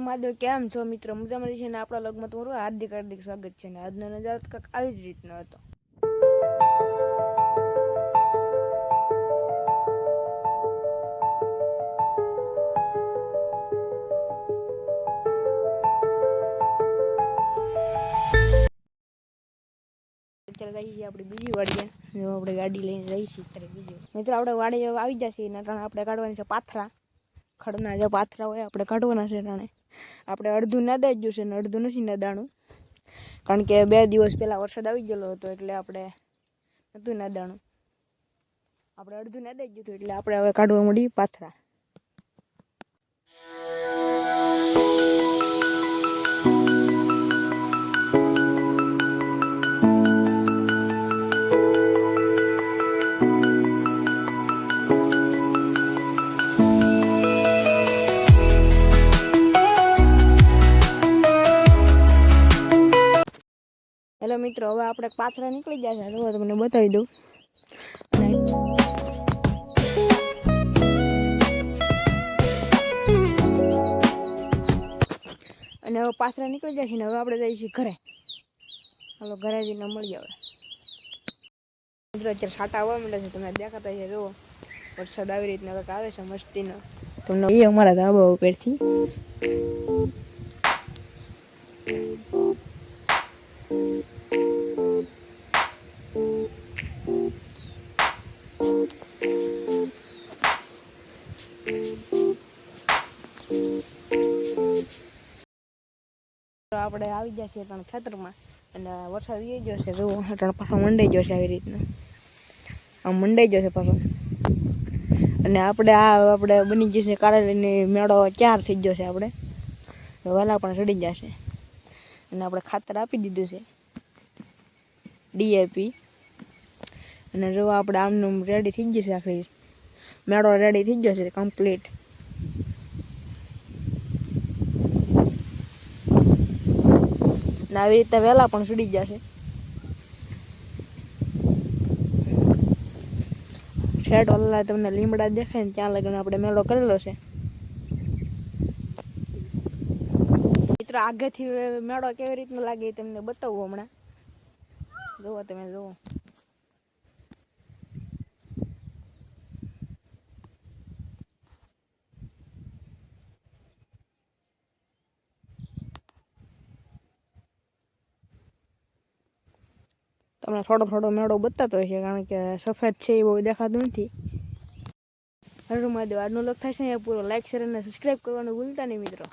મહાદેવ કેમ છો મિત્રો? મજામાં છે ને? આપણા લગમાં તમારું હાર્દિક સ્વાગત છે ને આજનો નજારો કંઈક આવી જ રીતનો હતો. અત્યારે જઈએ છીએ આપણે બીજી વાડીએ. જો આપણે ગાડી લઈને જઈએ છીએ અત્યારે બીજી. મિત્રો આપણે વાડી આવી જશે એના કારણે આપણે કાઢવાની છે પાથરા. ખડના જે પાથરા હોય આપણે કાઢવાના છે કારણે આપણે અડધું ના દઈ ગયું છે ને અડધું નથી નદાણું, કારણ કે 2 દિવસ પહેલાં વરસાદ આવી ગયેલો હતો એટલે આપણે નહોતું નદાણું. આપણે અડધું ના દઈ ગયું હતું એટલે આપણે હવે કાઢવા મળી પાથરા. હેલો મિત્રો, હવે આપણે પાથરા નીકળી ગયા છે. જો તમને બતાવી દઉં. અને હવે પાથરા નીકળી જાય છે ને હવે આપણે જઈએ છીએ ઘરે. હાલો ઘરે જઈને મળી આવે. મિત્રો અત્યારે છાંટા આવવા માંડે છે, તમને દેખાતા છે. જુઓ વરસાદ આવી રીતના કંઈક આવે છે મસ્તીનો. તમને એ અમારા ધાબા ઉપરથી આપણે આવી ગયા છીએ પણ ખેતરમાં અને વરસાદ આવી ગયો છે. જુઓ અટાણ પાછો મંડાઈ ગયો છે આવી રીતના. આમ મંડાઈ ગયો છે પાછો. અને આપણે બની જશે કારેલીની મેળો 4 થઈ ગયો છે. આપણે વાલા પણ ચડી જશે અને આપણે ખાતર આપી દીધું છે DAP. અને જો આપણે આમનું રેડી થઈ જશે, આખરી મેળો રેડી થઈ ગયો છે કમ્પ્લીટ. આવી રીતે વહેલા પણ ચડી જશે. શેડ વાલા તમને લીમડા દેખાય ને ત્યાં લગન આપણે મેળો કરેલો છે. મિત્રો આગળથી મેળો કેવી રીતનો લાગે તમને બતાવું હમણાં. જુઓ તમે જુઓ. તમને થોડો મેળો બતાતો હોય છે, કારણ કે સફેદ છે એ બહુ દેખાતું નથી. હર મહાદેવ. આજનો લોક થાય છે પૂરો. લાઈક, શેર અને સબસ્ક્રાઈબ કરવાનું ભૂલતા નહીં મિત્રો.